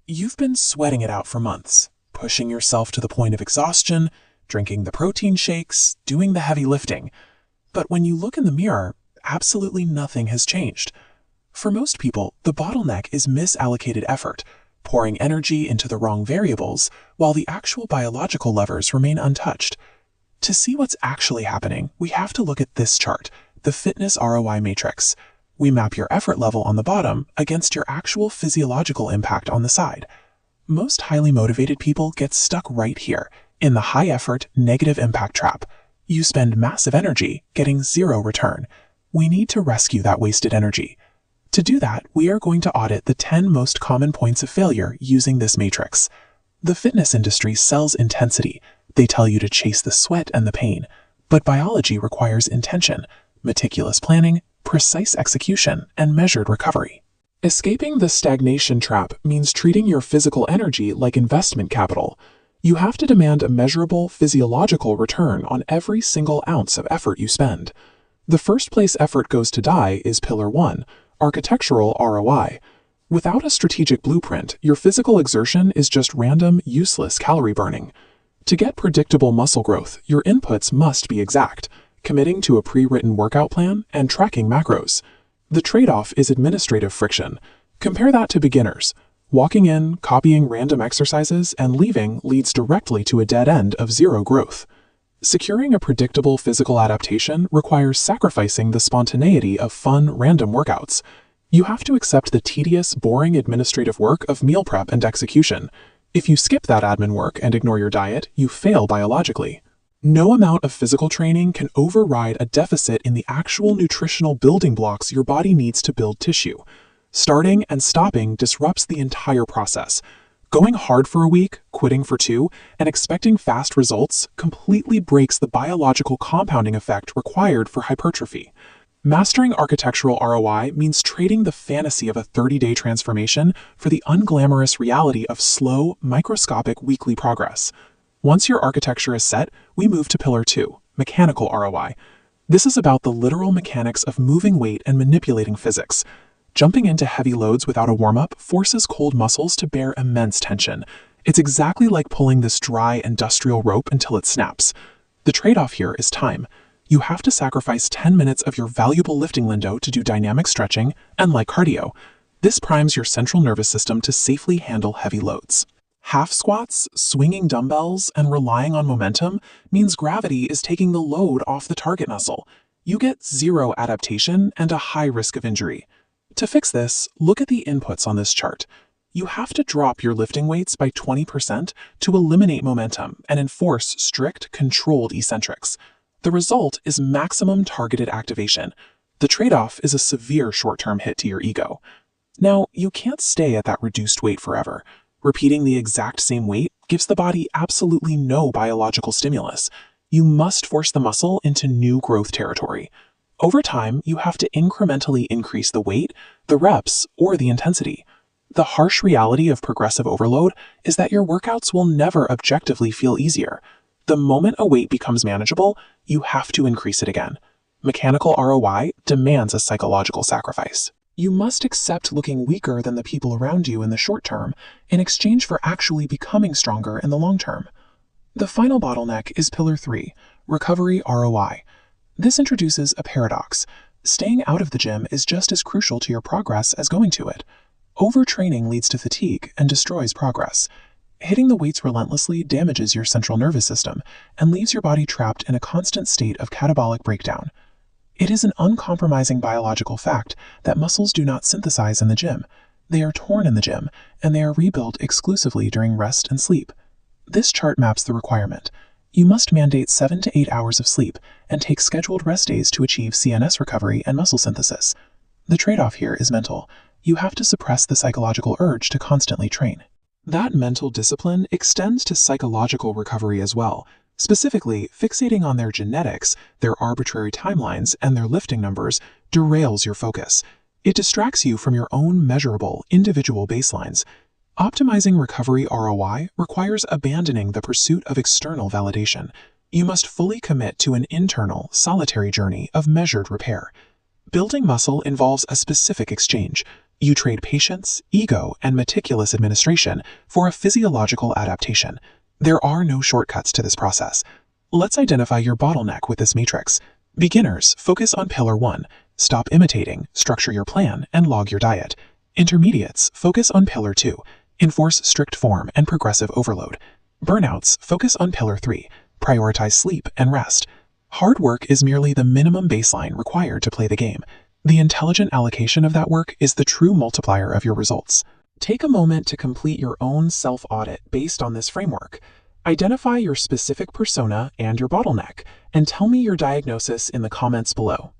You've been sweating it out for months, pushing yourself to the point of exhaustion, drinking the protein shakes, doing the heavy lifting. But when you look in the mirror, absolutely nothing has changed. For most people, the bottleneck is misallocated effort, pouring energy into the wrong variables, while the actual biological levers remain untouched. To see what's actually happening, we have to look at this chart, the Fitness ROI Matrix. We map your effort level on the bottom against your actual physiological impact on the side. Most highly motivated people get stuck right here, in the high-effort, negative impact trap. You spend massive energy, getting zero return. We need to rescue that wasted energy. To do that, we are going to audit the 10 most common points of failure using this matrix. The fitness industry sells intensity. They tell you to chase the sweat and the pain. But biology requires intention, meticulous planning, precise execution, and measured recovery. Escaping the stagnation trap means treating your physical energy like investment capital. You have to demand a measurable physiological return on every single ounce of effort you spend. The first place effort goes to die is Pillar 1, architectural ROI. Without a strategic blueprint, your physical exertion is just random, useless calorie burning. To get predictable muscle growth, your inputs must be exact, committing to a pre-written workout plan and tracking macros. The trade-off is administrative friction. Compare that to beginners. Walking in, copying random exercises, and leaving leads directly to a dead end of zero growth. Securing a predictable physical adaptation requires sacrificing the spontaneity of fun, random workouts. You have to accept the tedious, boring administrative work of meal prep and execution. If you skip that admin work and ignore your diet, you fail biologically. No amount of physical training can override a deficit in the actual nutritional building blocks your body needs to build tissue. Starting and stopping disrupts the entire process. Going hard for a week, quitting for 2, and expecting fast results completely breaks the biological compounding effect required for hypertrophy. Mastering architectural ROI means trading the fantasy of a 30-day transformation for the unglamorous reality of slow, microscopic weekly progress. Once your architecture is set, we move to Pillar 2, mechanical ROI. This is about the literal mechanics of moving weight and manipulating physics. Jumping into heavy loads without a warm-up forces cold muscles to bear immense tension. It's exactly like pulling this dry industrial rope until it snaps. The trade-off here is time. You have to sacrifice 10 minutes of your valuable lifting window to do dynamic stretching, and like cardio, this primes your central nervous system to safely handle heavy loads. Half squats, swinging dumbbells, and relying on momentum means gravity is taking the load off the target muscle. You get zero adaptation and a high risk of injury. To fix this, look at the inputs on this chart. You have to drop your lifting weights by 20% to eliminate momentum and enforce strict, controlled eccentrics. The result is maximum targeted activation. The trade-off is a severe short-term hit to your ego. Now, you can't stay at that reduced weight forever. Repeating the exact same weight gives the body absolutely no biological stimulus. You must force the muscle into new growth territory. Over time, you have to incrementally increase the weight, the reps, or the intensity. The harsh reality of progressive overload is that your workouts will never objectively feel easier. The moment a weight becomes manageable, you have to increase it again. Mechanical ROI demands a psychological sacrifice. You must accept looking weaker than the people around you in the short term in exchange for actually becoming stronger in the long term. The final bottleneck is Pillar 3, recovery ROI. This introduces a paradox. Staying out of the gym is just as crucial to your progress as going to it. Overtraining leads to fatigue and destroys progress. Hitting the weights relentlessly damages your central nervous system and leaves your body trapped in a constant state of catabolic breakdown. It is an uncompromising biological fact that muscles do not synthesize in the gym. They are torn in the gym, and they are rebuilt exclusively during rest and sleep. This chart maps the requirement. You must mandate 7 to 8 hours of sleep and take scheduled rest days to achieve CNS recovery and muscle synthesis. The trade-off here is mental. You have to suppress the psychological urge to constantly train. That mental discipline extends to psychological recovery as well. Specifically, fixating on their genetics, their arbitrary timelines, and their lifting numbers derails your focus. It distracts you from your own measurable, individual baselines. Optimizing recovery ROI requires abandoning the pursuit of external validation. You must fully commit to an internal, solitary journey of measured repair. Building muscle involves a specific exchange. You trade patience, ego, and meticulous administration for a physiological adaptation. There are no shortcuts to this process. Let's identify your bottleneck with this matrix. Beginners, focus on Pillar 1. Stop imitating, structure your plan, and log your diet. Intermediates, focus on Pillar 2. Enforce strict form and progressive overload. Burnouts, focus on Pillar 3. Prioritize sleep and rest. Hard work is merely the minimum baseline required to play the game. The intelligent allocation of that work is the true multiplier of your results. Take a moment to complete your own self-audit based on this framework. Identify your specific persona and your bottleneck, and tell me your diagnosis in the comments below.